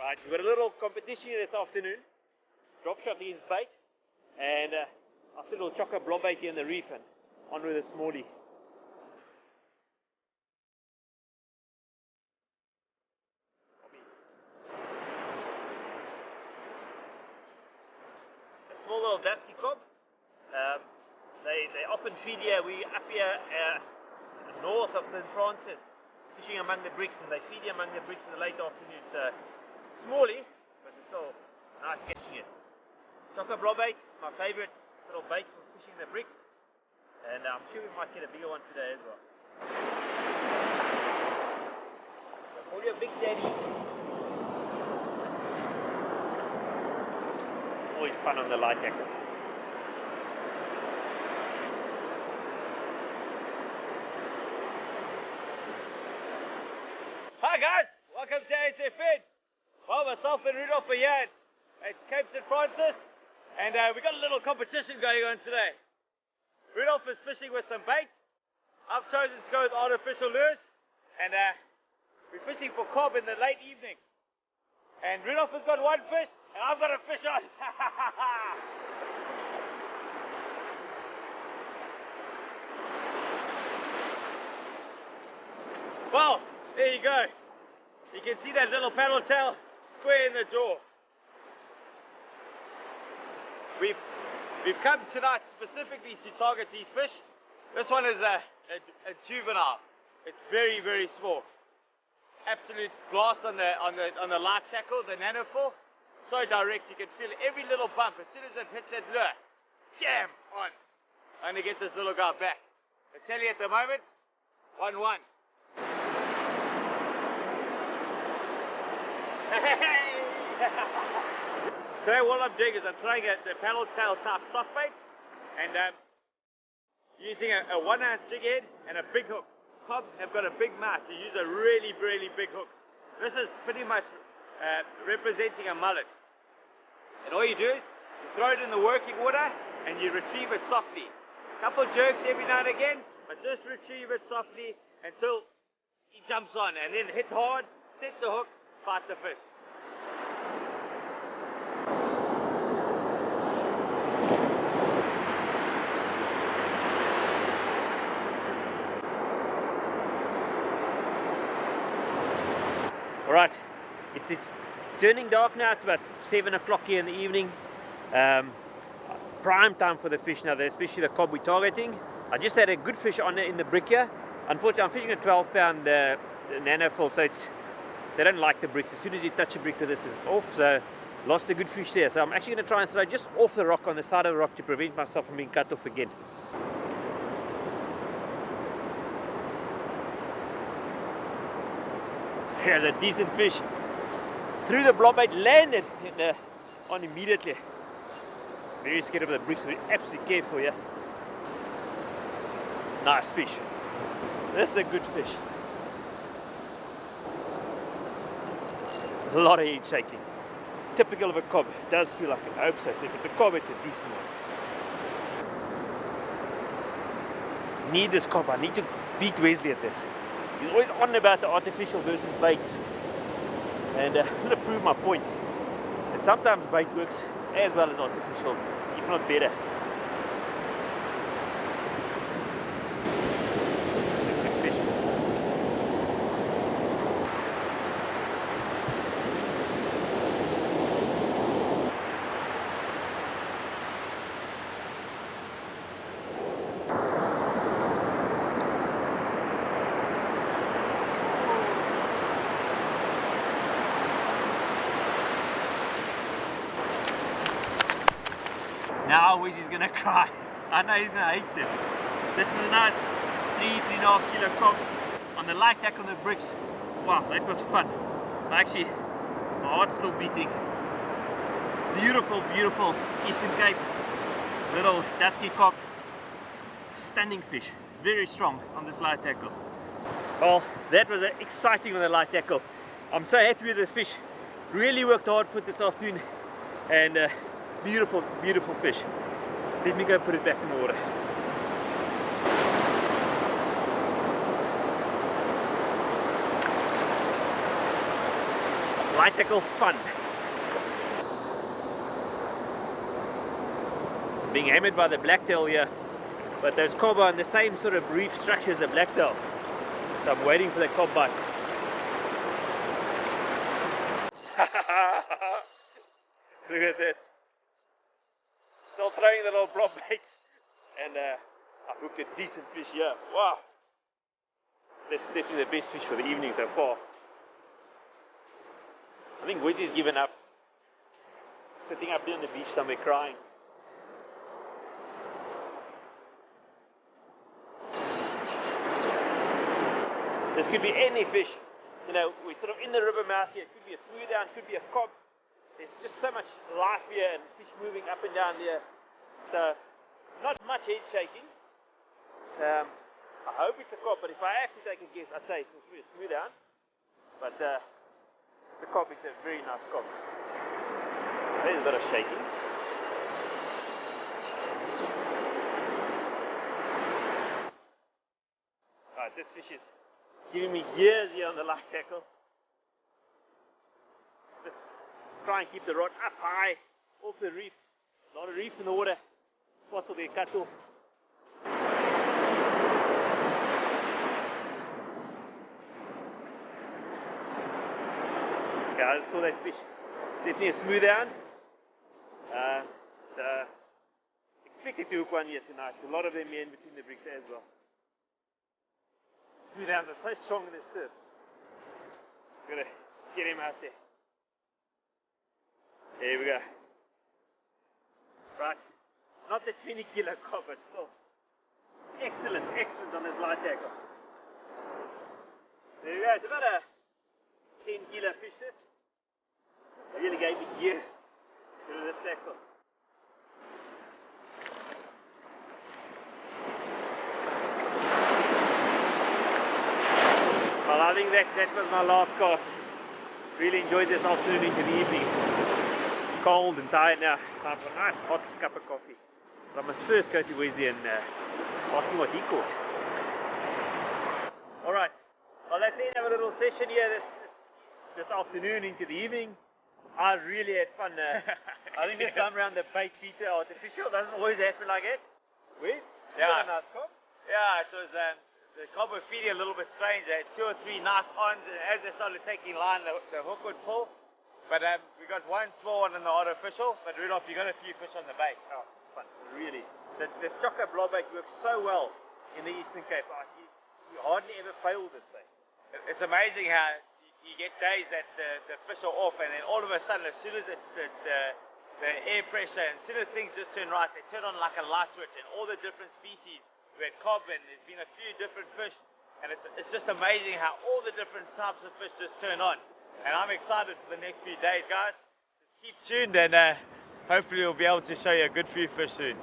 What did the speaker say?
Right, we've got a little competition here this afternoon. Dropshot against bait. And I'll see a little chocker blob bait here in the reef and on with a smallie. A small little dusky cob. They often feed here. We up here north of St. Francis, fishing among the bricks, and they feed here among the bricks in the late afternoon. So smallie, but it's still nice catching it. Chocker blob bait, my favourite little bait for fishing the bricks, and I'm sure we might get a bigger one today as well. So call you a big daddy. Always fun on the light tackle. Hi guys, welcome to ASFN. Well, myself and Rudolph are here at Cape St. Francis, and we got a little competition going on today. Rudolph is fishing with some bait. I've chosen to go with artificial lures, and we're fishing for cob in the late evening. And Rudolph has got one fish, and I've got a fish on. Well, there you go. You can see that little paddle tail square in the jaw. We've come tonight specifically to target these fish. This one is a juvenile. It's very, very small. Absolute blast on the light tackle, the nanofill. So direct, you can feel every little bump. As soon as it hits that lure, jam on. I'm gonna get this little guy back. I tell you at the moment, 1-1. Today what I'm doing is I'm trying the paddle tail type soft baits, and using a 1-ounce jig head and a big hook. Cob have got a big mouth, so you use a really, really big hook. This is pretty much representing a mullet. And all you do is you throw it in the working water and you retrieve it softly. A couple jerks every now and again, but just retrieve it softly until he jumps on, and then hit hard, set the hook, fight the fish. Alright, it's turning dark now. It's about 7 o'clock here in the evening. Prime time for the fish now, especially the cob we're targeting. I just had a good fish on in the brick here. Unfortunately, I'm fishing a 12-pound nanofill, so they don't like the bricks. As soon as you touch a brick with this, it's off. So lost a good fish there. So I'm actually going to try and throw just off the rock, on the side of the rock, to prevent myself from being cut off again. Here's a decent fish. Threw the blob bait, landed on immediately. Very scared of the bricks, so be absolutely careful here. Nice fish. This is a good fish. A lot of head shaking. Typical of a cob. It does feel like an hope so. So if it's a cob, it's a decent one. Need this cob. I need to beat Wesley at this. He's always on about the artificial versus baits, and I'm going to prove my point. And sometimes bait works as well as artificials, if not better. Good fish. Now Weezy's gonna cry. I know he's gonna hate this. This is a nice 3.5 kilo cob on the light tack on the bricks. Wow, that was fun. Actually, my heart's still beating. Beautiful, beautiful Eastern Cape little dusky cob. Stunning fish, very strong on this light tackle. Well, that was exciting on the light tackle. I'm so happy with this fish. Really worked hard for it this afternoon, and beautiful, beautiful fish. Let me go put it back in the water. Light tackle fun. Being hammered by the blacktail here, but there's cob on the same sort of reef structure as the blacktail. So I'm waiting for the cob bite. Look at this. Still throwing the little blob bait, and I've hooked a decent fish here. Wow. This is definitely the best fish for the evening so far. I think Wedgie's given up. Sitting up there on the beach somewhere crying. This could be any fish. You know, we're sort of in the river mouth here. It could be a smooth down, it could be a cob. There's just so much life here and fish moving up and down there. So, not much head shaking. I hope it's a cob, but if I have to take a guess, I'd say it's a smooth down. But it's a cob, it's a very nice cob. There's a bit of shaking. Alright, this fish is giving me gears here on the light tackle. Just try and keep the rod up high off the reef. A lot of reef in the water. Possible to get cut off. Okay, I just saw that fish. Definitely a smooth down. Expected to hook one here tonight. A lot of them here in between the bricks as well. Smooth down, they're so strong in the surf. Gotta get him out there. There we go. Right, not the 20 kilo cob, but still excellent on this light tackle. There we go, it's about a 10 kilo fish this. Really gave me gears to this tackle. Well, I think that was my last cast. Really enjoyed this afternoon into the evening. Cold and tired now. Time for a nice hot cup of coffee. But I must first go to Wesley and ask him what he caught. Alright, well that's the end of a little session here this afternoon into the evening. I really had fun. I think this time around the bait feature artificial doesn't always happen like it. Wes? Yeah. A nice cob? Yeah, it was the cob was feeding a little bit strange. They had 2 or 3 nice ons, and as they started taking line, the hook would pull. But we got one small one in the artificial. But Rudolph, you got a few fish on the bait. Oh, fun, really. This chocker blob bait works so well in the Eastern Cape. You hardly ever fail this thing. It's amazing how you get days that the fish are off, and then all of a sudden, as soon as the air pressure, and as soon as things just turn right, they turn on like a light switch, and all the different species. We had cob, and there's been a few different fish, and it's just amazing how all the different types of fish just turn on. And I'm excited for the next few days, guys. Just keep tuned, and hopefully we'll be able to show you a good few fish soon.